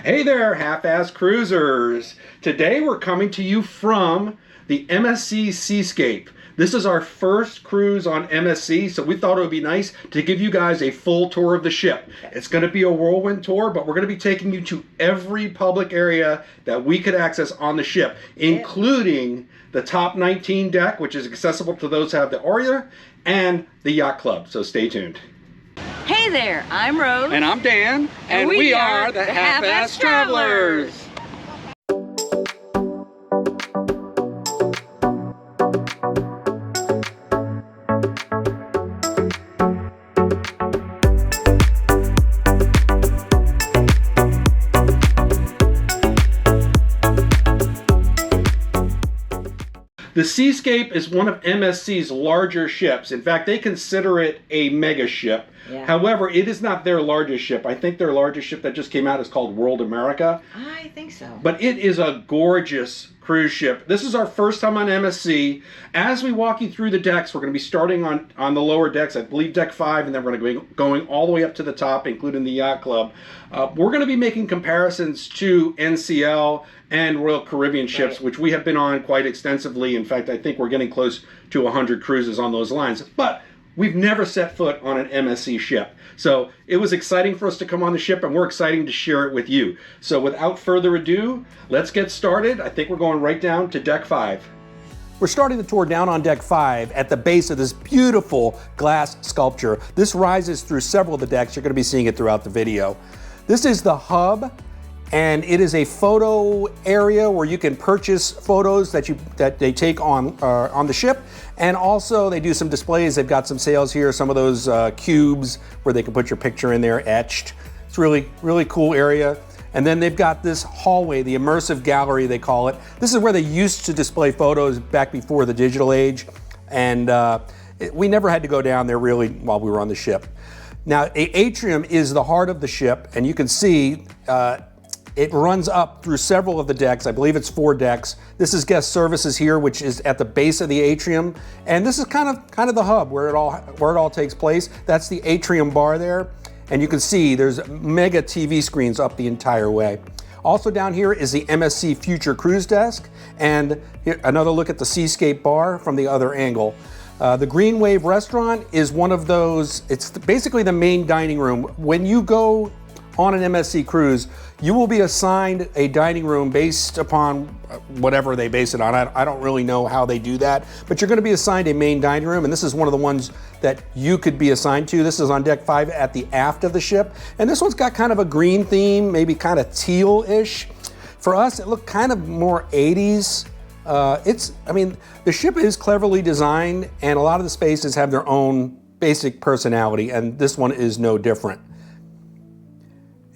Hey there, half-ass cruisers. Today we're coming to you from the MSC Seascape. This is our first cruise on MSC, so we thought it would be nice to give you guys a full tour of the ship. It's going to be a whirlwind tour, but we're going to be taking you to every public area that we could access on the ship, including the top 19 deck, which is accessible to those who have the Aurea, and the Yacht Club, so stay tuned. Hey there, I'm Rose. And I'm Dan. And we are the Half-Ass Travelers. The Seascape is one of MSC's larger ships. In fact, they consider it a mega ship. Yeah. However, it is not their largest ship. I think their largest ship that just came out is called World America. I think so. But it is a gorgeous cruise ship. This is our first time on MSC. As we walk you through the decks, we're going to be starting on the lower decks, I believe deck 5, and then we're going to be going all the way up to the top, including the Yacht Club. We're going to be making comparisons to NCL and Royal Caribbean ships, which we have been on quite extensively. In fact, I think we're getting close to 100 cruises on those lines. But we've never set foot on an MSC ship. So it was exciting for us to come on the ship, and we're excited to share it with you. So without further ado, let's get started. I think we're going right down to deck 5. We're starting the tour down on deck 5 at the base of this beautiful glass sculpture. This rises through several of the decks. You're going to be seeing it throughout the video. This is the hub, and it is a photo area where you can purchase photos that they take on the ship, and also they do some displays. They've got some sales here, some of those cubes where they can put your picture in there etched. It's really cool area. And then they've got this hallway, the immersive gallery they call it. This is where they used to display photos back before the digital age, and we never had to go down there really while we were on the ship. Now, Atrium is the heart of the ship, and you can see it runs up through several of the decks. I believe it's 4 decks. This is guest services here, which is at the base of the atrium, and this is kind of the hub where it all takes place. That's the atrium bar there, and you can see there's mega TV screens up the entire way. Also down here is the MSC Future Cruise Desk, and here, another look at the Seascape bar from the other angle. The Green Wave Restaurant is one of those. It's basically the main dining room. When you go on an MSC cruise, you will be assigned a dining room based upon whatever they base it on. I don't really know how they do that, but you're going to be assigned a main dining room, and this is one of the ones that you could be assigned to. This is on deck 5 at the aft of the ship, and this one's got kind of a green theme, maybe kind of teal-ish. For us, it looked kind of more 80s. The ship is cleverly designed, and a lot of the spaces have their own basic personality, and this one is no different.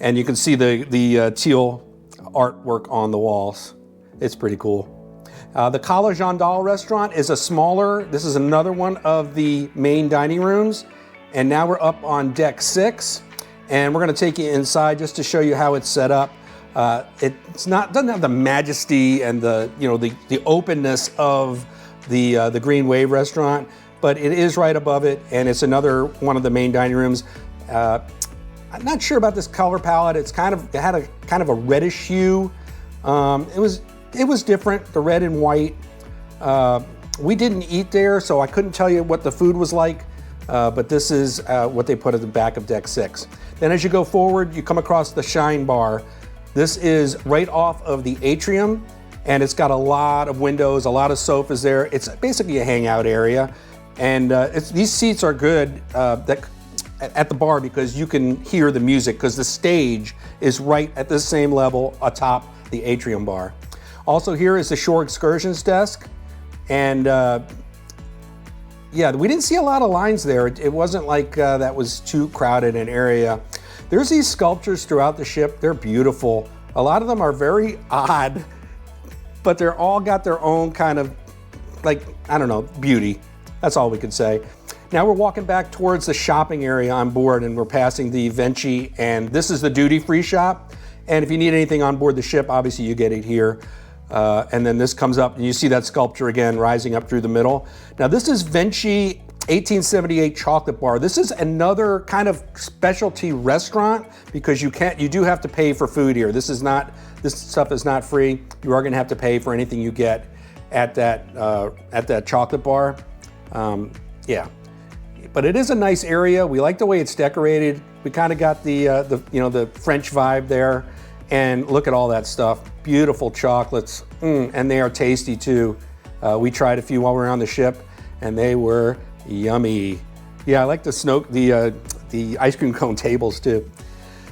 And you can see the teal artwork on the walls. It's pretty cool. The Cala Jondal restaurant is a smaller, this is another one of the main dining rooms. And now we're up on deck 6, and we're gonna take you inside just to show you how it's set up. Doesn't have the majesty and the openness of the Green Wave restaurant, but it is right above it, and it's another one of the main dining rooms. I'm not sure about this color palette. It had a kind of a reddish hue. It was different, the red and white. We didn't eat there, so I couldn't tell you what the food was like, but this is what they put at the back of deck 6. Then as you go forward, you come across the Shine Bar. This is right off of the atrium, and it's got a lot of windows, a lot of sofas there. It's basically a hangout area, and these seats are good at the bar because you can hear the music because the stage is right at the same level atop the atrium bar. Also here is the Shore Excursions desk, and we didn't see a lot of lines there. It wasn't like that was too crowded an area. There's these sculptures throughout the ship. They're beautiful. A lot of them are very odd, but they're all got their own kind of, beauty. That's all we could say. Now we're walking back towards the shopping area on board, and we're passing the Venchi, and this is the duty-free shop. And if you need anything on board the ship, obviously you get it here. And then this comes up, and you see that sculpture again rising up through the middle. Now this is Venchi 1878 chocolate bar. This is another kind of specialty restaurant because you do have to pay for food here. This stuff is not free. You are gonna have to pay for anything you get at that chocolate bar. Yeah, but it is a nice area. We like the way it's decorated. We kind of got the French vibe there, and look at all that stuff. Beautiful chocolates, and they are tasty too. We tried a few while we were on the ship, and they were yummy. Yeah, I like the ice cream cone tables too.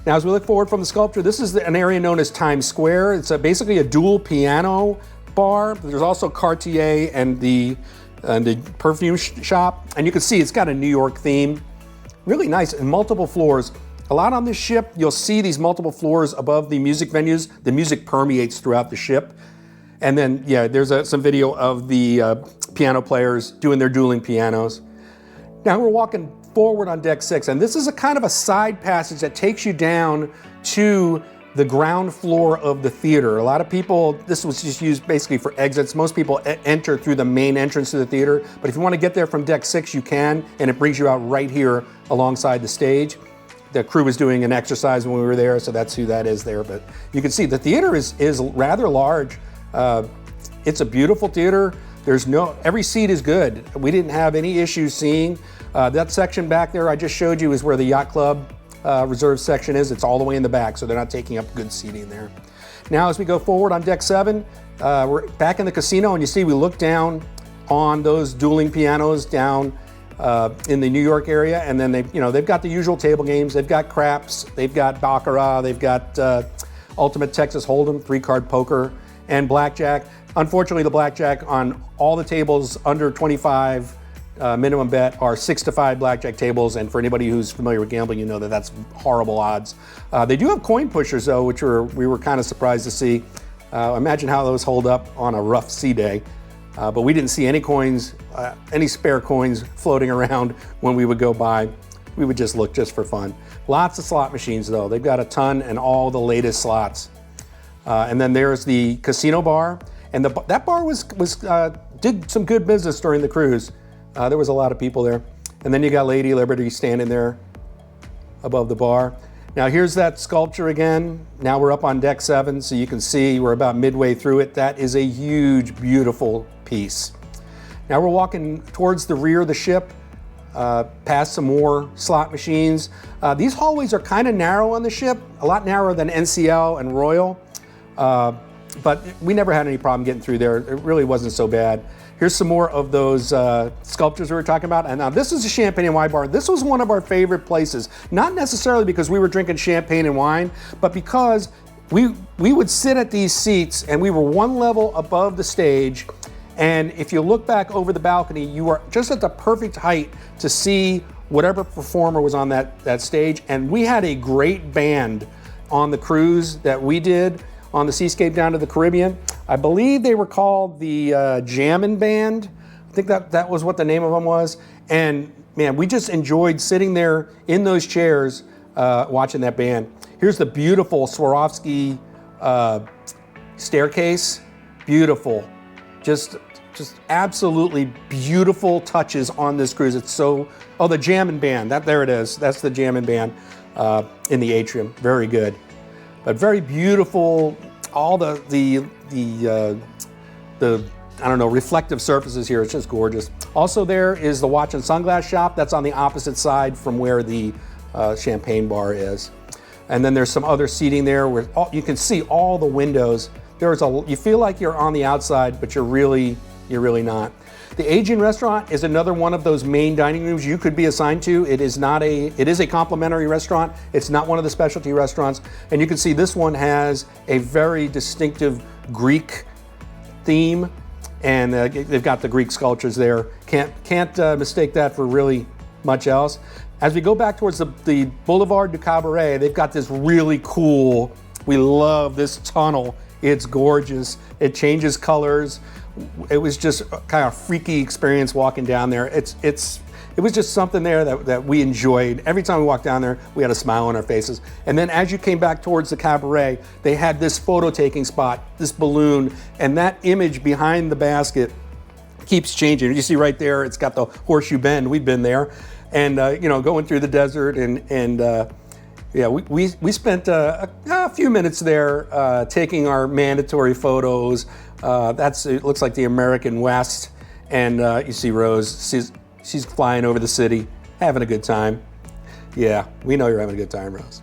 Now, as we look forward from the sculpture, this is an area known as Times Square. It's basically a dual piano bar. There's also Cartier and the perfume shop, and you can see it's got a New York theme. Really nice, and multiple floors. A lot on this ship, you'll see these multiple floors above the music venues. The music permeates throughout the ship. And then, yeah, there's some video of the piano players doing their dueling pianos. Now we're walking forward on deck 6, and this is a kind of a side passage that takes you down to the ground floor of the theater. A lot of people, this was just used basically for exits. Most people enter through the main entrance to the theater, but if you want to get there from deck 6, you can, and it brings you out right here alongside the stage. The crew was doing an exercise when we were there, so that's who that is there. But you can see the theater is rather large. It's a beautiful theater. Every seat is good. We didn't have any issues seeing. That section back there I just showed you is where the Yacht Club reserve section is. It's all the way in the back, so they're not taking up good seating there. Now, as we go forward on deck 7, we're back in the casino, and you see we look down on those dueling pianos down in the New York area, and then they've got the usual table games. They've got craps, they've got baccarat, they've got Ultimate Texas Hold'em, 3-card poker, and blackjack. Unfortunately, the blackjack on all the tables under 25 minimum bet are 6-5 blackjack tables, and for anybody who's familiar with gambling, you know that that's horrible odds. They do have coin pushers though, which we were kind of surprised to see. Imagine how those hold up on a rough sea day. But we didn't see any coins, any spare coins floating around when we would go by. We would just look just for fun. Lots of slot machines though. They've got a ton and all the latest slots. And then there's the casino bar, and that bar did some good business during the cruise. There was a lot of people there. And then you got Lady Liberty standing there above the bar. Now here's that sculpture again. Now we're up on deck 7, so you can see we're about midway through it. That is a huge, beautiful piece. Now we're walking towards the rear of the ship, past some more slot machines. These hallways are kind of narrow on the ship, a lot narrower than NCL and Royal. But we never had any problem getting through there. It really wasn't so bad. Here's some more of those sculptures we were talking about. And now this is a champagne and wine bar. This was one of our favorite places, not necessarily because we were drinking champagne and wine, but because we would sit at these seats and we were one level above the stage. And if you look back over the balcony, you are just at the perfect height to see whatever performer was on that stage. And we had a great band on the cruise that we did on the Seascape down to the Caribbean. I believe they were called the Jammin' Band. I think that was what the name of them was. And man, we just enjoyed sitting there in those chairs watching that band. Here's the beautiful Swarovski staircase. Beautiful. Just absolutely beautiful touches on this cruise. It's so, the Jammin' Band, there it is. That's the Jammin' Band in the Atrium. Very good. But very beautiful, all the I don't know, reflective surfaces here. It's just gorgeous. Also there is the watch and sunglass shop. That's on the opposite side from where the champagne bar is. And then there's some other seating there where you can see all the windows. You feel like you're on the outside, but you're really not. The Aegean Restaurant is another one of those main dining rooms you could be assigned to. It is a complimentary restaurant. It's not one of the specialty restaurants. And you can see this one has a very distinctive Greek theme, and they've got the Greek sculptures there. Can't mistake that for really much else. As we go back towards the Boulevard Du Cabaret, they've got this really cool, we love this tunnel. It's gorgeous. It changes colors. It was just kind of freaky experience walking down there. It was just something there that we enjoyed. Every time we walked down there, we had a smile on our faces. And then as you came back towards the cabaret, they had this photo taking spot, this balloon, and that image behind the basket keeps changing. You see right there, it's got the horseshoe bend. We've been there, and going through the desert, and we spent a few minutes there taking our mandatory photos. It looks like the American West, and you see Rose. She's flying over the city, having a good time. Yeah, we know you're having a good time, Rose.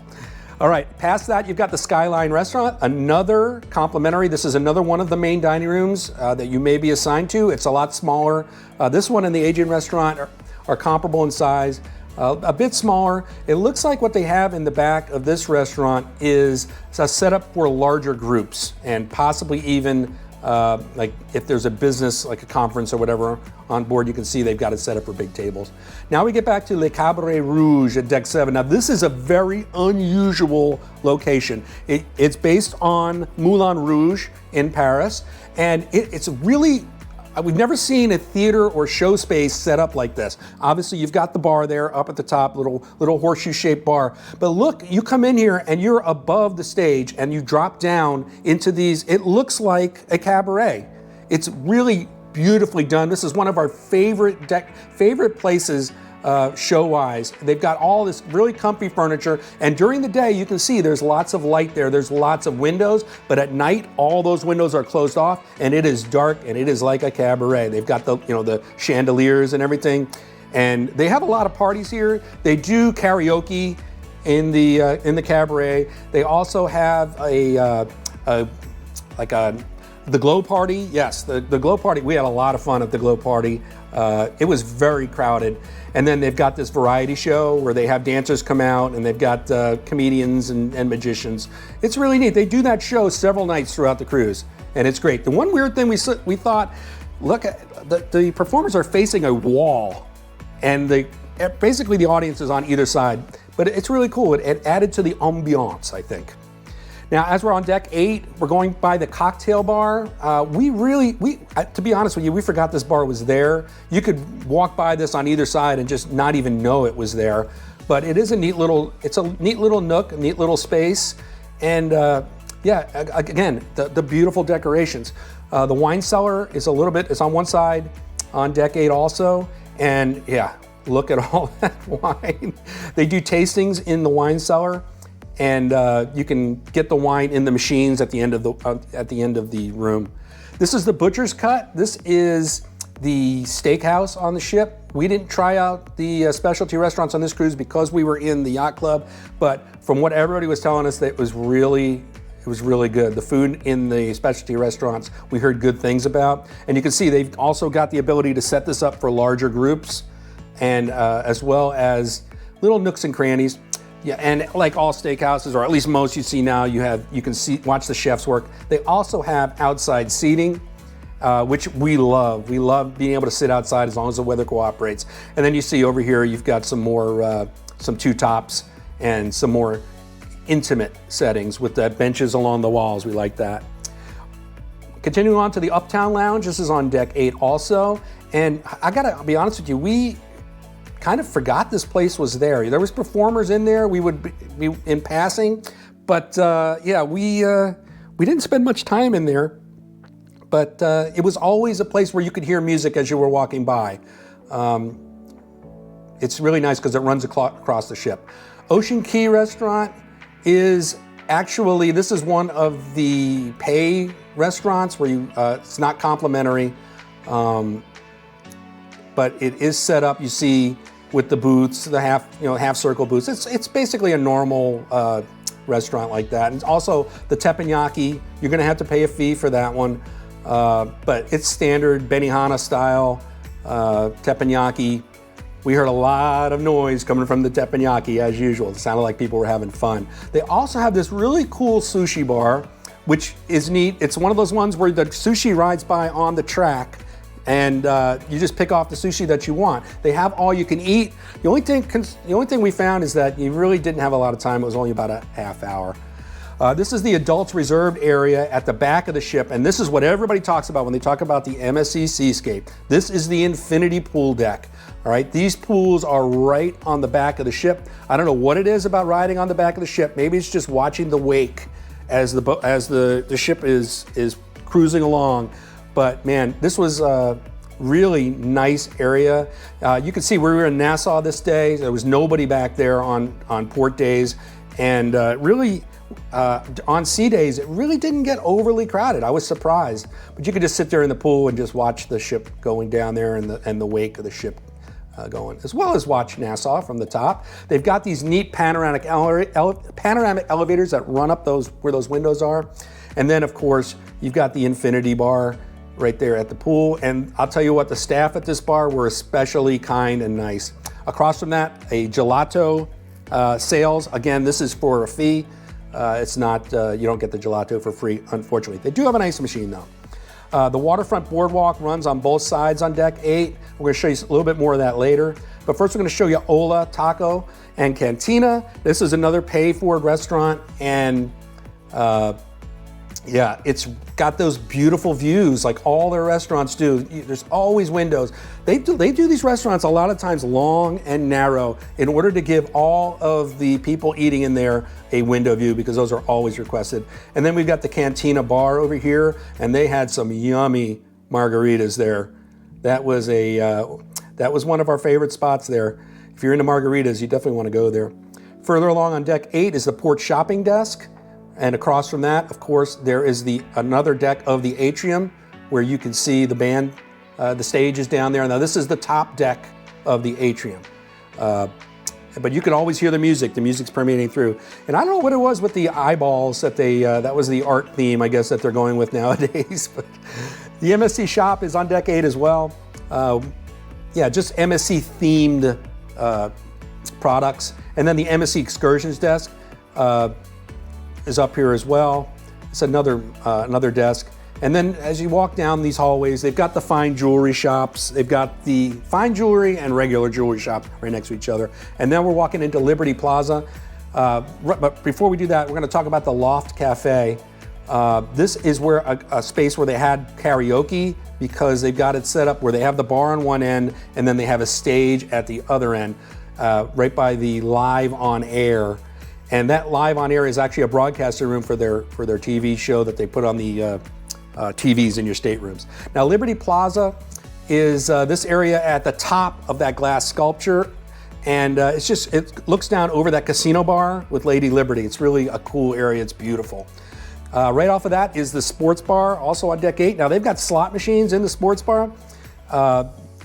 All right, past that, you've got the Skyline Restaurant, another complimentary. This is another one of the main dining rooms that you may be assigned to. It's a lot smaller. This one and the Aegean Restaurant are comparable in size, a bit smaller. It looks like what they have in the back of this restaurant is a setup for larger groups, and possibly even like if there's a business, like a conference or whatever on board, you can see they've got it set up for big tables. Now we get back to Le Cabaret Rouge at Deck 7. Now this is a very unusual location. It's based on Moulin Rouge in Paris, and it's really, we've never seen a theater or show space set up like this. Obviously, you've got the bar there up at the top, little horseshoe-shaped bar. But look, you come in here and you're above the stage and you drop down into these, it looks like a cabaret. It's really beautifully done. This is one of our favorite places show-wise. They've got all this really comfy furniture, and during the day you can see there's lots of light there. There's lots of windows, but at night all those windows are closed off, and it is dark, and it is like a cabaret. They've got the chandeliers and everything, and they have a lot of parties here. They do karaoke in the cabaret. They also have the glow party. Yes, the glow party. We had a lot of fun at the glow party. It was very crowded. And then they've got this variety show where they have dancers come out, and they've got comedians and magicians. It's really neat. They do that show several nights throughout the cruise, and it's great. The one weird thing we thought, look, the performers are facing a wall, and basically the audience is on either side. But it's really cool. It added to the ambiance, I think. Now, as we're on deck 8, we're going by the cocktail bar. To be honest with you, we forgot this bar was there. You could walk by this on either side and just not even know it was there. But it is a neat little nook, a neat little space. And again, the beautiful decorations. The wine cellar is it's on one side on deck 8 also. And yeah, look at all that wine. They do tastings in the wine cellar. And you can get the wine in the machines at the end of the room. This is the butcher's cut. This is the steakhouse on the ship. We didn't try out the specialty restaurants on this cruise because we were in the yacht club. But from what everybody was telling us, that it was really good. The food in the specialty restaurants we heard good things about. And you can see they've also got the ability to set this up for larger groups, and as well as little nooks and crannies. Yeah, and like all steakhouses, or at least most you see now, you can watch the chefs work. They also have outside seating, which we love. We love being able to sit outside as long as the weather cooperates. And then you see over here, you've got some more, some two tops and some more intimate settings with the benches along the walls. We like that. Continuing on to the Uptown Lounge. This is on deck 8 also. And I gotta be honest with you, we kind of forgot this place was there. There was performers in there. We would be in passing, but we didn't spend much time in there. But it was always a place where you could hear music as you were walking by. It's really nice because it runs across the ship. Ocean Cay Restaurant is actually, this is one of the pay restaurants where it's not complimentary, but it is set up. You see, with the booths, the half circle booths. It's basically a normal restaurant like that. And also the teppanyaki, you're gonna have to pay a fee for that one. But it's standard Benihana style teppanyaki. We heard a lot of noise coming from the teppanyaki as usual. It sounded like people were having fun. They also have this really cool sushi bar, which is neat. It's one of those ones where the sushi rides by on the track, and you just pick off the sushi that you want. They have all you can eat. The only thing we found is that you really didn't have a lot of time. It was only about a half hour. This is the adults reserved area at the back of the ship, and this is what everybody talks about when they talk about the MSC Seascape. This is the infinity pool deck. All right, these pools are right on the back of the ship. I don't know what it is about riding on the back of the ship. Maybe it's just watching the wake as the ship is cruising along. But man, this was really nice area. You can see we were in Nassau this day. There was nobody back there on port days, and really on sea days, it really didn't get overly crowded. I was surprised, but you could just sit there in the pool and just watch the ship going down there and the wake of the ship going, as well as watch Nassau from the top. They've got these neat panoramic elevators that run up where those windows are. And then of course, you've got the infinity bar right there at the pool. And I'll tell you what, the staff at this bar were especially kind and nice. Across from that, a gelato sales. Again, this is for a fee. It's not, you don't get the gelato for free, unfortunately. They do have an ice machine though. The waterfront boardwalk runs on both sides on deck 8. We're going to show you a little bit more of that later. But first we're going to show you HOLA Taco and Cantina. This is another pay-forward restaurant, and yeah, it's got those beautiful views like all their restaurants do. There's always windows. They do these restaurants a lot of times long and narrow in order to give all of the people eating in there a window view, because those are always requested. And then we've got the Cantina bar over here, and they had some yummy margaritas there. That was one of our favorite spots there. If you're into margaritas, you definitely want to go there. Further along on deck 8 is the port shopping desk. And across from that, of course, there is another deck of the Atrium, where you can see the band, the stage is down there. Now this is the top deck of the Atrium. But you can always hear the music. The music's permeating through. And I don't know what it was with the eyeballs that that was the art theme, I guess, that they're going with nowadays. But the MSC shop is on deck 8 as well. Yeah, just MSC themed products. And then the MSC excursions desk is up here as well. It's another desk. And then as you walk down these hallways, they've got the fine jewelry shops. They've got the fine jewelry and regular jewelry shop right next to each other. And then we're walking into Liberty Plaza. But before we do that, we're going to talk about the Loft Cafe. This is where a space where they had karaoke, because they've got it set up where they have the bar on one end and then they have a stage at the other end, right by the live on air. And that live on air is actually a broadcaster room for their TV show that they put on the TVs in your staterooms. Now Liberty Plaza is this area at the top of that glass sculpture, and it looks down over that casino bar with Lady Liberty. It's really a cool area. It's beautiful. Right off of that is the sports bar, also on deck 8. Now they've got slot machines in the sports bar.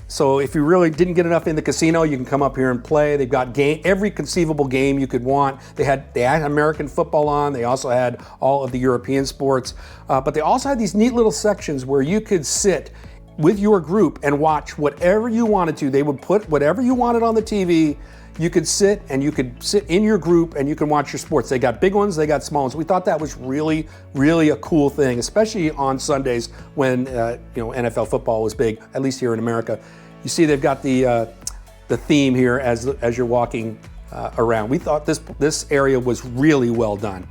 So if you really didn't get enough in the casino, you can come up here and play. They've got every conceivable game you could want. They had American football on. They also had all of the European sports. But they also had these neat little sections where you could sit with your group and watch whatever you wanted to. They would put whatever you wanted on the TV. You could sit in your group and you can watch your sports. They got big ones, they got small ones. We thought that was really, really a cool thing, especially on Sundays when NFL football was big, at least here in America. You see they've got the theme here as you're walking around. We thought this area was really well done.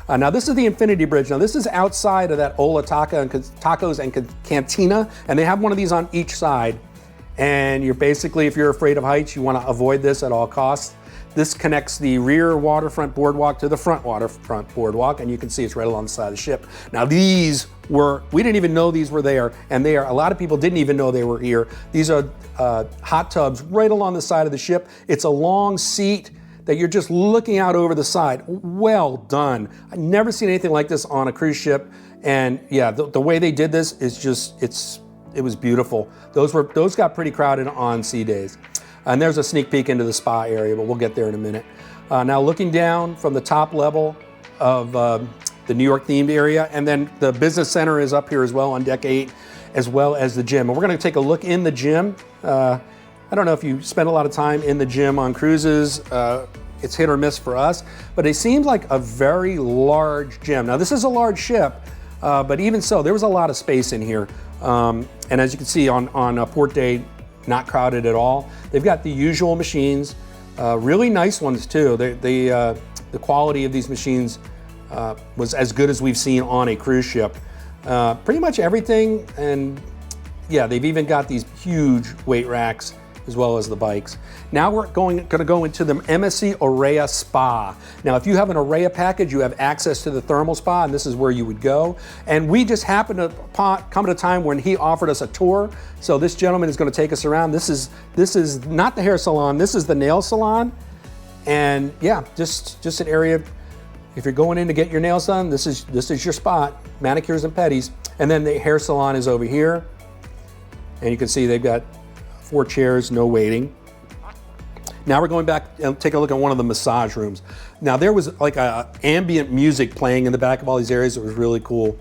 Now this is the Infinity Bridge. Now this is outside of that HOLA Tacos and Cantina, and they have one of these on each side. And you're basically, if you're afraid of heights, you want to avoid this at all costs. This connects the rear waterfront boardwalk to the front waterfront boardwalk, and you can see it's right along the side of the ship. Now we didn't even know these were there, and a lot of people didn't even know they were here. These are hot tubs right along the side of the ship. It's a long seat that you're just looking out over the side. Well done. I've never seen anything like this on a cruise ship. And yeah, the way they did this is just, it was beautiful. Those got pretty crowded on sea days. And there's a sneak peek into the spa area, but we'll get there in a minute. Now looking down from the top level of the New York themed area, and then the business center is up here as well on deck 8, as well as the gym. And we're gonna take a look in the gym. I don't know if you spend a lot of time in the gym on cruises. It's hit or miss for us, but it seems like a very large gym. Now this is a large ship, but even so, there was a lot of space in here. And as you can see on port day, not crowded at all. They've got the usual machines, really nice ones too. The quality of these machines was as good as we've seen on a cruise ship. Pretty much everything, and yeah, they've even got these huge weight racks as well as the bikes. Now we're going to go into the MSC Aurea Spa. Now, if you have an Aurea package, you have access to the thermal spa, and this is where you would go. And we just happened to come at a time when he offered us a tour. So this gentleman is going to take us around. This is not the hair salon. This is the nail salon. And yeah, just an area. If you're going in to get your nails done, this is your spot. Manicures and pedis. And then the hair salon is over here. And you can see they've got 4 chairs, no waiting. Now we're going back and take a look at one of the massage rooms. Now there was like ambient music playing in the back of all these areas. It was really cool.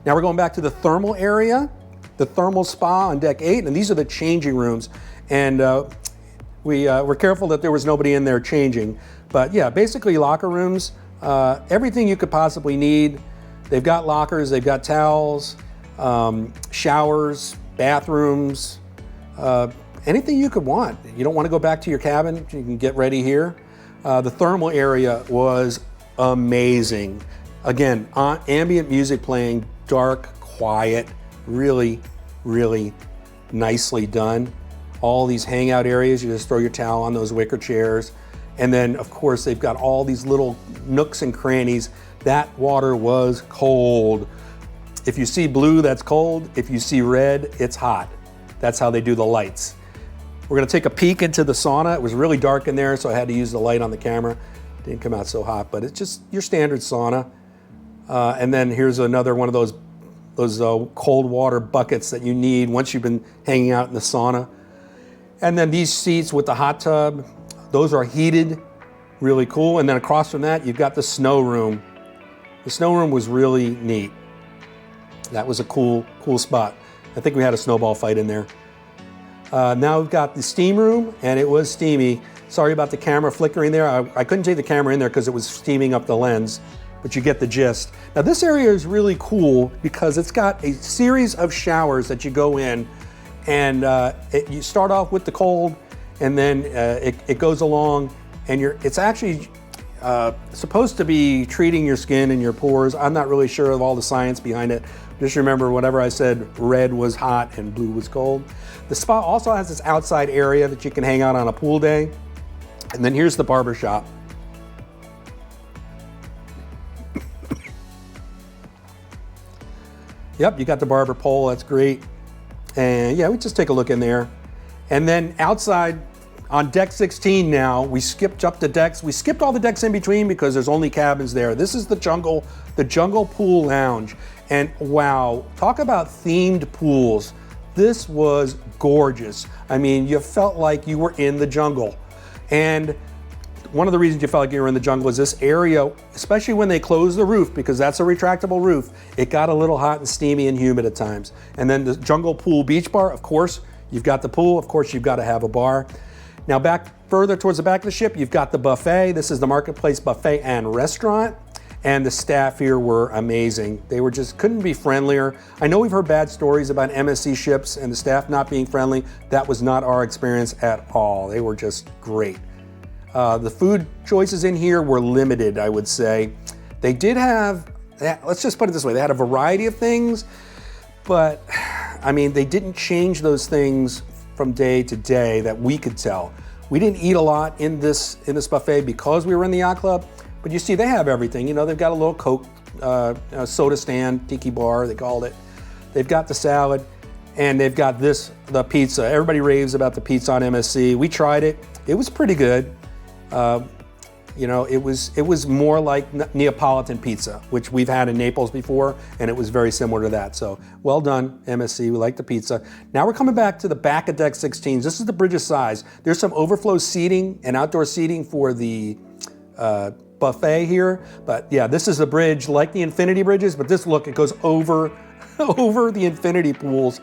Now we're going back to the thermal area, the thermal spa on deck 8, and these are the changing rooms. And we were careful that there was nobody in there changing. But yeah, basically locker rooms, everything you could possibly need. They've got lockers, they've got towels, showers, bathrooms, anything you could want. You don't want to go back to your cabin, you can get ready here. The thermal area was amazing. Again, ambient music playing, dark, quiet, really, really nicely done. All these hangout areas, you just throw your towel on those wicker chairs. And then, of course, they've got all these little nooks and crannies. That water was cold. If you see blue, that's cold. If you see red, it's hot. That's how they do the lights. We're gonna take a peek into the sauna. It was really dark in there, so I had to use the light on the camera. Didn't come out so hot, but it's just your standard sauna. And then here's another one of those cold water buckets that you need once you've been hanging out in the sauna. And then these seats with the hot tub, those are heated, really cool. And then across from that, you've got the snow room. The snow room was really neat. That was a cool spot. I think we had a snowball fight in there. Now we've got the steam room, and it was steamy. Sorry about the camera flickering there. I couldn't take the camera in there because it was steaming up the lens, but you get the gist. Now this area is really cool because it's got a series of showers that you go in, and you start off with the cold, and then it goes along, and it's actually supposed to be treating your skin and your pores. I'm not really sure of all the science behind it. Just remember, whatever I said, red was hot and blue was cold. The spa also has this outside area that you can hang out on a pool day. And then here's the barber shop. Yep, you got the barber pole, that's great. And yeah, we just take a look in there. And then outside on deck 16 now, we skipped up the decks. We skipped all the decks in between because there's only cabins there. This is the Jungle Pool Lounge. And wow, talk about themed pools. This was gorgeous. I mean, you felt like you were in the jungle. And one of the reasons you felt like you were in the jungle is this area, especially when they closed the roof, because that's a retractable roof, it got a little hot and steamy and humid at times. And then the Jungle Pool Beach Bar, of course, you've got the pool, of course, you've got to have a bar. Now back further towards the back of the ship, you've got the buffet. This is the Marketplace Buffet and Restaurant. And the staff here were amazing. They were just couldn't be friendlier. I know we've heard bad stories about MSC ships and the staff not being friendly. That was not our experience at all. They were just great. The food choices in here were limited, I would say. They did have, let's just put it this way, they had a variety of things, but I mean, they didn't change those things from day to day that we could tell. We didn't eat a lot in this buffet because we were in the yacht club. But you see, they have everything. You know, they've got a little Coke, soda stand, tiki bar, they called it. They've got the salad, and they've got the pizza. Everybody raves about the pizza on MSC. We tried it. It was pretty good. You know, it was more like Neapolitan pizza, which we've had in Naples before, and it was very similar to that. So well done, MSC. We like the pizza. Now we're coming back to the back of deck 16. This is the bridge's size. There's some overflow seating and outdoor seating for the buffet here, but yeah, this is a bridge like the infinity bridges, but this look, it goes over the infinity pools.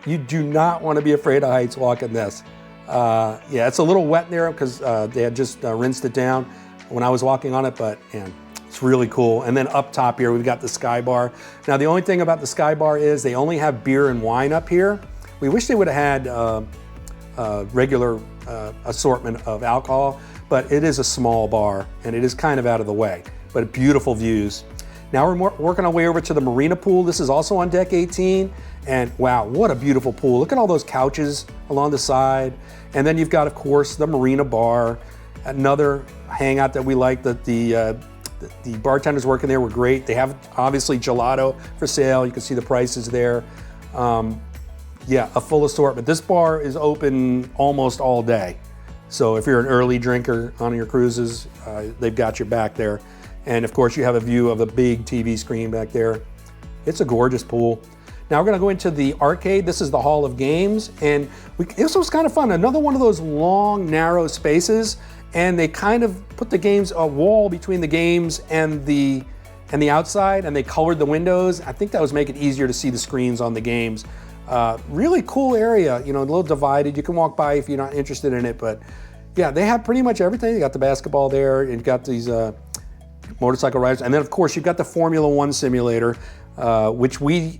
You do not want to be afraid of heights walking this. Yeah, it's a little wet there because they had just rinsed it down when I was walking on it, but man, it's really cool. And then up top here, we've got the Sky Bar. Now, the only thing about the Sky Bar is they only have beer and wine up here. We wish they would have had regular assortment of alcohol, but it is a small bar and it is kind of out of the way, but beautiful views. Now we're working our way over to the Marina pool. This is also on deck 18. And wow, what a beautiful pool. Look at all those couches along the side. And then you've got, of course, the Marina bar, another hangout that we like. The bartenders working there were great. They have obviously gelato for sale. You can see the prices there. Yeah, a full assortment. This bar is open almost all day. So if you're an early drinker on your cruises, they've got your back there. And of course you have a view of a big TV screen back there. It's a gorgeous pool. Now we're gonna go into the arcade. This is the Hall of Games. And this was kind of fun. Another one of those long, narrow spaces. And they kind of put the games, a wall between the games and the outside, and they colored the windows. I think that was making it easier to see the screens on the games. Really cool area, you know, a little divided. You can walk by if you're not interested in it, but yeah, they have pretty much everything. You got the basketball there, and you've got these motorcycle riders, and then of course you've got the Formula One simulator, which we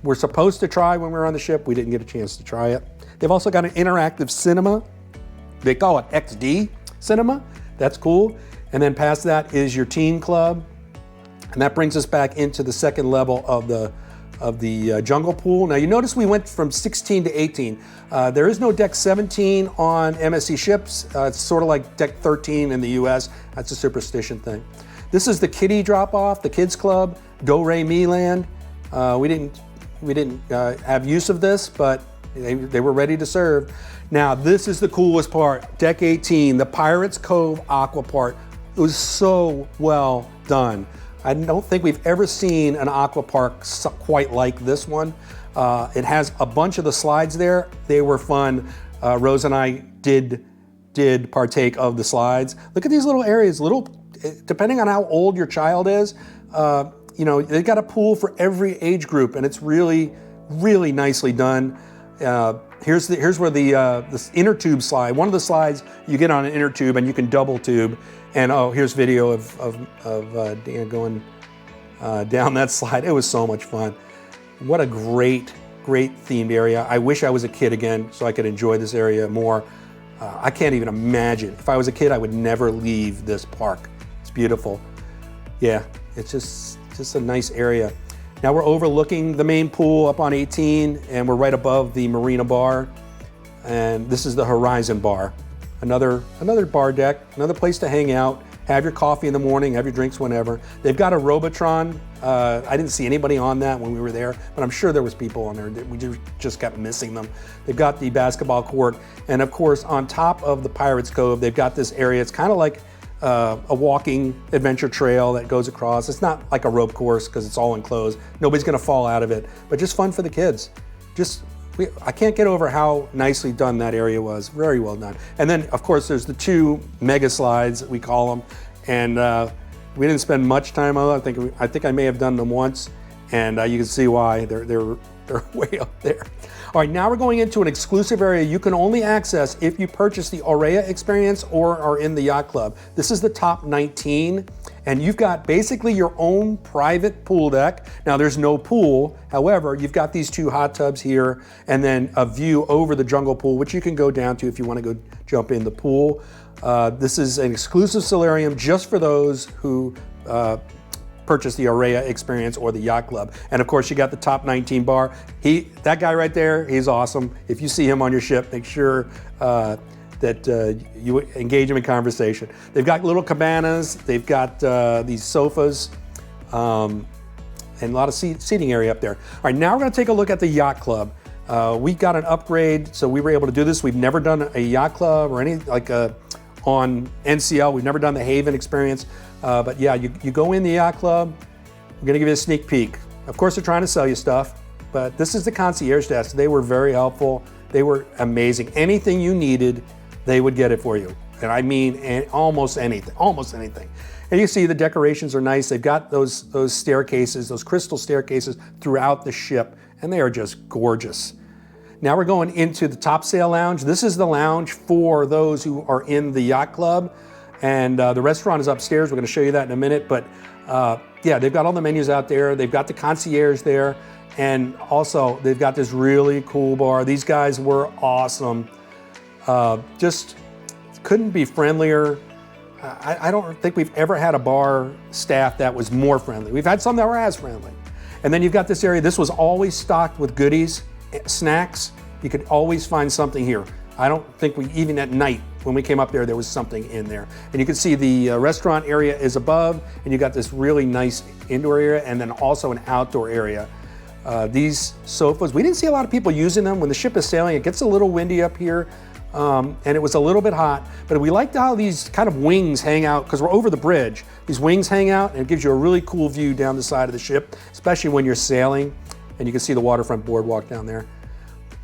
were supposed to try when we were on the ship. We didn't get a chance to try it. They've also got an interactive cinema. They call it XD cinema. That's cool. And then past that is your teen club, and that brings us back into the second level of the jungle pool. Now you notice we went from 16 to 18. There is no deck 17 on MSC ships. It's sort of like deck 13 in the US. That's a superstition thing. This is the kiddie drop off, the kids club, Doremiland. We didn't have use of this, but they were ready to serve. Now this is the coolest part, deck 18, the Pirates Cove Aqua Park. It was so well done. I don't think we've ever seen an aqua park quite like this one. It has a bunch of the slides there. They were fun. Rose and I did partake of the slides. Look at these little areas, depending on how old your child is, you know, they got a pool for every age group, and it's really, really nicely done. Here's where this inner tube slide. One of the slides you get on an inner tube, and you can double tube. And oh, here's video of Dan going down that slide. It was so much fun. What a great themed area. I wish I was a kid again so I could enjoy this area more. I can't even imagine. If I was a kid, I would never leave this park. It's beautiful. Yeah, it's just a nice area. Now we're overlooking the main pool up on 18, and we're right above the Marina bar. And this is the Horizon Bar. Another bar deck, another place to hang out, have your coffee in the morning, have your drinks whenever. They've got a Robotron. I didn't see anybody on that when we were there, but I'm sure there was people on there. We just kept missing them. They've got the basketball court, and of course, on top of the Pirates Cove, they've got this area. It's kind of like a walking adventure trail that goes across. It's not like a rope course because it's all enclosed. Nobody's gonna fall out of it, but just fun for the kids. I can't get over how nicely done that area was. Very well done. And then, of course, there's the two mega slides, we call them. And we didn't spend much time on them. I think I may have done them once. And you can see why. They're way up there. All right, now we're going into an exclusive area you can only access if you purchase the Aurea experience or are in the Yacht Club. This is the top 19. And you've got basically your own private pool deck. Now there's no pool, however, you've got these two hot tubs here and then a view over the jungle pool, which you can go down to if you want to go jump in the pool. This is an exclusive solarium just for those who purchase the Aurea experience or the Yacht Club. And of course you got the top 19 bar. That guy right there, he's awesome. If you see him on your ship, make sure that you engage them in conversation. They've got little cabanas, they've got these sofas, and a lot of seating area up there. All right, now we're gonna take a look at the Yacht Club. We got an upgrade, so we were able to do this. We've never done a Yacht Club or any, on NCL, we've never done the Haven experience. But yeah, you go in the Yacht Club, I'm gonna give you a sneak peek. Of course, they're trying to sell you stuff, but this is the concierge desk. They were very helpful. They were amazing. Anything you needed, they would get it for you. And I mean almost anything. And you see the decorations are nice. They've got those staircases, those crystal staircases throughout the ship, and they are just gorgeous. Now we're going into the top sail lounge. This is the lounge for those who are in the Yacht Club. And the restaurant is upstairs. We're gonna show you that in a minute. But yeah, they've got all the menus out there. They've got the concierge there. And also they've got this really cool bar. These guys were awesome. Just couldn't be friendlier. I don't think we've ever had a bar staff that was more friendly. We've had some that were as friendly. And then you've got this area. This was always stocked with goodies, snacks. You could always find something here. I don't think even at night, when we came up there was something in there. And you can see the restaurant area is above, and you got this really nice indoor area, and then also an outdoor area. These sofas, we didn't see a lot of people using them. When the ship is sailing, it gets a little windy up here, and it was a little bit hot, but we liked how these kind of wings hang out, because we're over the bridge. These wings hang out, and it gives you a really cool view down the side of the ship, especially when you're sailing, and you can see the waterfront boardwalk down there.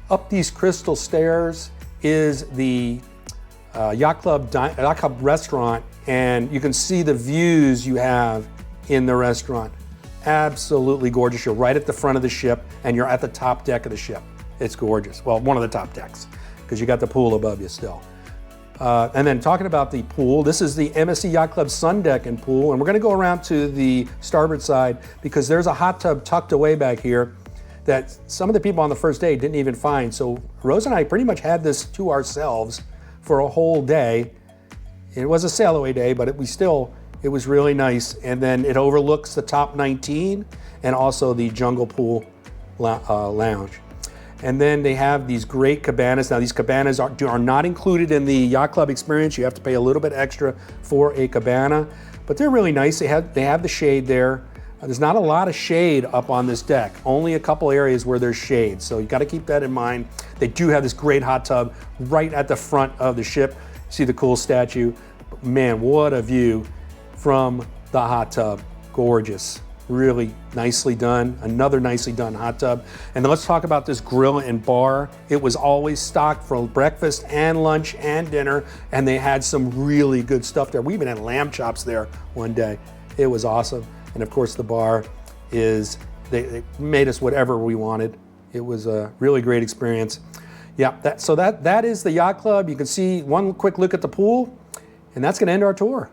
Up these crystal stairs is the Yacht Club restaurant, and you can see the views you have in the restaurant. Absolutely gorgeous. You're right at the front of the ship, and you're at the top deck of the ship. It's gorgeous. Well, one of the top decks, because you got the pool above you still. And then talking about the pool, this is the MSC Yacht Club sun deck and pool, and we're gonna go around to the starboard side because there's a hot tub tucked away back here that some of the people on the first day didn't even find. So Rose and I pretty much had this to ourselves for a whole day. It was a sail away day, but it was really nice. And then it overlooks the top 19 and also the Jungle Pool lounge. And then they have these great cabanas. Now these cabanas are not included in the Yacht Club experience. You have to pay a little bit extra for a cabana, but they're really nice. They have the shade there. There's not a lot of shade up on this deck, only a couple areas where there's shade. So you gotta keep that in mind. They do have this great hot tub right at the front of the ship. See the cool statue? Man, what a view from the hot tub. Gorgeous, really nicely done. Another nicely done hot tub. And then let's talk about this grill and bar. It was always stocked for breakfast and lunch and dinner, and they had some really good stuff there. We even had lamb chops there one day. It was awesome. And of course the bar is, they made us whatever we wanted. It was a really great experience. Yeah, so that is the Yacht Club. You can see one quick look at the pool, and that's gonna end our tour.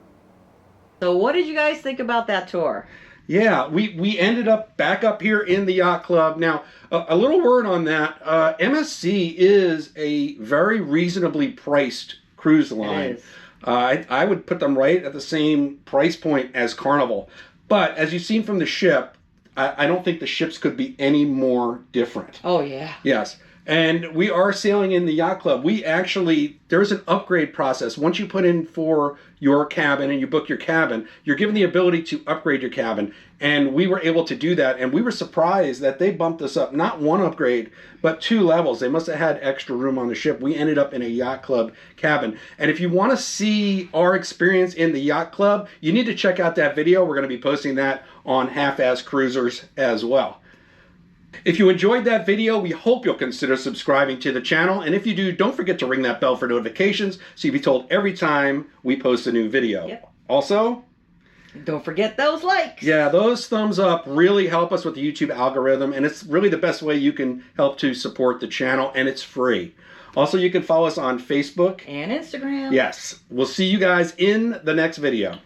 So what did you guys think about that tour? Yeah, we ended up back up here in the Yacht Club. Now, a little word on that. MSC is a very reasonably priced cruise line. It is. I would put them right at the same price point as Carnival. But as you've seen from the ship, I don't think the ships could be any more different. Oh, yeah. Yes. And we are sailing in the Yacht Club. There's an upgrade process. Once you put in for your cabin and you book your cabin, you're given the ability to upgrade your cabin. And we were able to do that. And we were surprised that they bumped us up, not one upgrade, but 2 levels. They must have had extra room on the ship. We ended up in a Yacht Club cabin. And if you want to see our experience in the Yacht Club, you need to check out that video. We're going to be posting that on Half-Ass Cruisers as well. If you enjoyed that video, we hope you'll consider subscribing to the channel. And if you do, don't forget to ring that bell for notifications so you'll be told every time we post a new video. Yep. Also, don't forget those likes. Yeah, those thumbs up really help us with the YouTube algorithm, and it's really the best way you can help to support the channel, and it's free. Also, you can follow us on Facebook and Instagram. Yes. We'll see you guys in the next video.